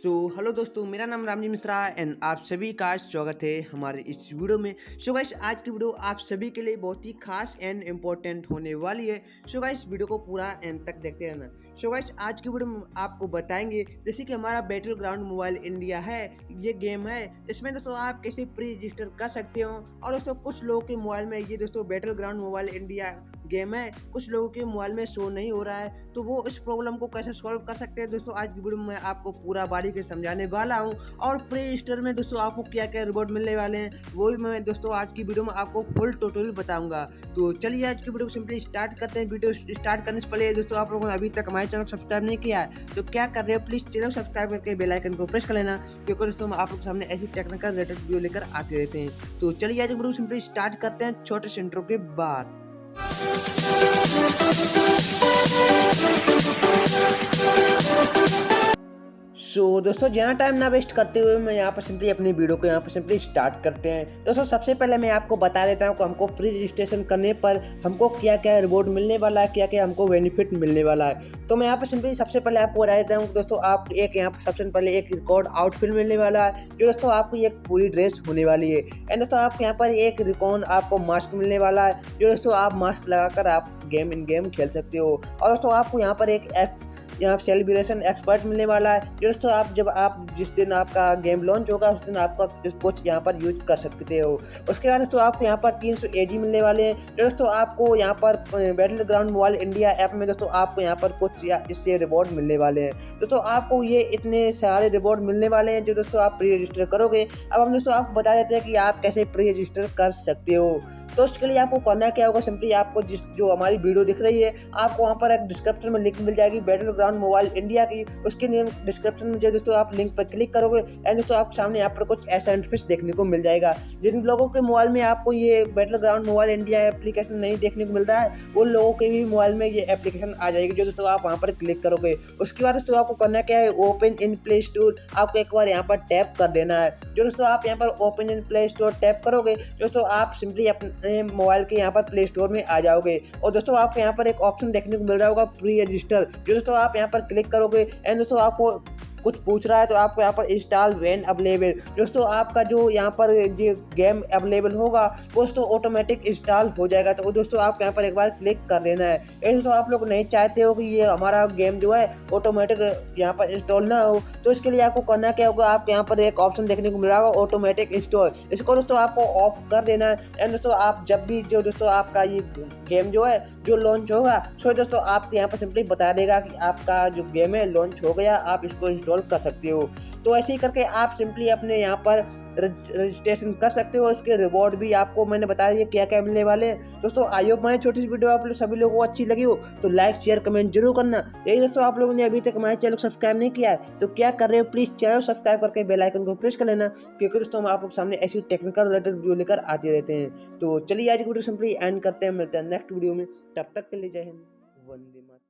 Hello दोस्तों, मेरा नाम राम जी मिश्रा एंड आप सभी का स्वागत है हमारे इस वीडियो में। गाइस, आज की वीडियो आप सभी के लिए बहुत ही खास एंड इम्पोर्टेंट होने वाली है। गाइस, वीडियो को पूरा एंड तक देखते रहना। गाइस, आज की वीडियो में आपको बताएंगे जैसे कि हमारा बैटल ग्राउंड मोबाइल इंडिया है, ये गेम है। इसमें दोस्तों आप कैसे प्री रजिस्टर कर सकते हो। और दोस्तों कुछ लोगों के मोबाइल में ये दोस्तों battle ground mobile India game है, कुछ लोगों के मोबाइल में शो नहीं हो रहा है, तो वो इस प्रॉब्लम को कैसे सॉल्व कर सकते हैं दोस्तों आज की वीडियो में मैं आपको पूरा बारीकी से समझाने वाला हूं। और प्री रजिस्टर में दोस्तों आपको क्या क्या रिवॉर्ड मिलने वाले हैं वो भी मैं दोस्तों आज की वीडियो में आपको फुल टोटल बताऊंगा। तो चलिए आज की वीडियो को सिंपली स्टार्ट करते हैं। वीडियो स्टार्ट करने से पहले दोस्तों आप लोगों ने अभी तक हमारे चैनल को सब्सक्राइब नहीं किया है तो क्या कर रहे हो, प्लीज चैनल सब्सक्राइब करके बेल आइकन को प्रेस कर लेना, क्योंकि दोस्तों आप लोग के सामने ऐसी टेक्निकल रिलेटेड वीडियो लेकर आते रहते हैं। तो चलिए आज की वीडियो को सिंपली स्टार्ट करते हैं छोटे से इंट्रो के बाद। दोस्तों ज़्यादा टाइम ना वेस्ट करते हुए मैं यहाँ पर सिंपली अपनी वीडियो को यहाँ पर सिंपली स्टार्ट करते हैं। दोस्तों सबसे पहले मैं आपको बता देता हूँ कि हमको प्री रजिस्ट्रेशन करने पर हमको क्या क्या रिवॉर्ड मिलने वाला है, क्या क्या हमको बेनिफिट मिलने वाला है। तो मैं यहाँ पर सिंपली सबसे पहले आपको बता देता हूँ दोस्तों आप एक यहाँ पर सबसे पहले एक रिकॉर्ड आउटफिट मिलने वाला है, जो दोस्तों आपको एक पूरी ड्रेस होने वाली है। एंड दोस्तों आपको यहाँ पर एक रिकॉर्ड आपको मास्क मिलने वाला है, जो दोस्तों आप मास्क लगाकर आप गेम इन गेम खेल सकते हो। और दोस्तों आपको यहाँ पर एक यहाँ सेलिब्रेशन एक्सपर्ट मिलने वाला है, जो दोस्तों आप जब आप जिस दिन आपका गेम लॉन्च होगा उस दिन आपका कुछ यहाँ पर यूज कर सकते हो। उसके बाद दोस्तों आपको यहाँ पर 300 एजी मिलने वाले हैं, जो दोस्तों आपको यहाँ पर battle ground mobile India app में दोस्तों आपको यहाँ पर कुछ इससे रिवॉर्ड मिलने वाले हैं। दोस्तों आपको ये इतने सारे रिवॉर्ड मिलने वाले हैं जो दोस्तों आप प्री रजिस्टर करोगे। अब हम दोस्तों आपको बता देते हैं कि आप कैसे प्री रजिस्टर कर सकते हो। तो उसके लिए आपको करना क्या होगा, सिंपली आपको जो हमारी वीडियो दिख रही है आपको वहाँ पर एक डिस्क्रिप्शन में लिंक मिल जाएगी बैटल ग्राउंड मोबाइल इंडिया की। उसके लिए डिस्क्रिप्शन में जो दोस्तों आप लिंक पर क्लिक करोगे एंड दोस्तों आप सामने यहाँ पर कुछ ऐसा इंटरफेस देखने को मिल जाएगा। जिन लोगों के मोबाइल में आपको ये battle ground mobile India application नहीं देखने को मिल रहा है उन लोगों के भी मोबाइल में ये एप्लीकेशन आ जाएगी, जो दोस्तों आप वहाँ पर क्लिक करोगे। उसके बाद दोस्तों आपको करना क्या है, ओपन इन प्ले स्टोर आपको एक बार यहाँ पर टैप कर देना है। जो दोस्तों आप यहाँ पर open in play store tap करोगे दोस्तों आप सिंपली अपने मोबाइल के यहाँ पर प्ले स्टोर में आ जाओगे। और दोस्तों आपको यहाँ पर एक ऑप्शन देखने को मिल रहा होगा प्री रजिस्टर, जो दोस्तों आप यहाँ पर क्लिक करोगे एंड दोस्तों आपको कुछ पूछ रहा है तो आपको यहाँ पर इंस्टॉल व्हेन अवेलेबल, दोस्तों आपका जो यहाँ पर जो गेम अवेलेबल होगा वो दोस्तों ऑटोमेटिक इंस्टॉल हो जाएगा। तो दोस्तों आप यहाँ पर एक बार क्लिक कर देना है। दोस्तों आप लोग नहीं चाहते हो कि ये हमारा गेम जो है ऑटोमेटिक यहाँ पर इंस्टॉल ना हो, तो इसके लिए आपको करना क्या होगा, आपको यहाँ पर एक ऑप्शन देखने को मिल रहा होगा ऑटोमेटिक इंस्टॉल, इसको दोस्तों आपको ऑफ कर देना है। एंड दोस्तों आप जब भी जो दोस्तों आपका ये गेम जो है जो लॉन्च होगा सो दोस्तों आपको यहाँ पर सिंपली बता देगा कि आपका जो गेम है लॉन्च हो गया, आप इसको इंस्टॉल कर सकते हो। तो ऐसे ही करके आप सिंपली अपने यहाँ पर रजिस्ट्रेशन कर सकते हो। इसके रिवॉर्ड भी आपको मैंने बता दिया क्या क्या मिलने वाले हैं। दोस्तों आई होप हमारी छोटी सी वीडियो आप लोग सभी लोगों को अच्छी लगी हो तो लाइक शेयर कमेंट जरूर करना। यही दोस्तों आप लोगों ने अभी तक हमारे चैनल को सब्सक्राइब नहीं किया है तो क्या कर रहे हो, प्लीज चैनल सब्सक्राइब करके बेल आइकन को प्रेस कर लेना, क्योंकि दोस्तों हम आप लोग सामने ऐसी टेक्निकल रिलेटेड वीडियो लेकर आते रहते हैं। तो चलिए आज की वीडियो सिंपली एंड करते हैं, मिलते हैं नेक्स्ट वीडियो में, तब तक के लिए जय हिंद, वंदे मातरम।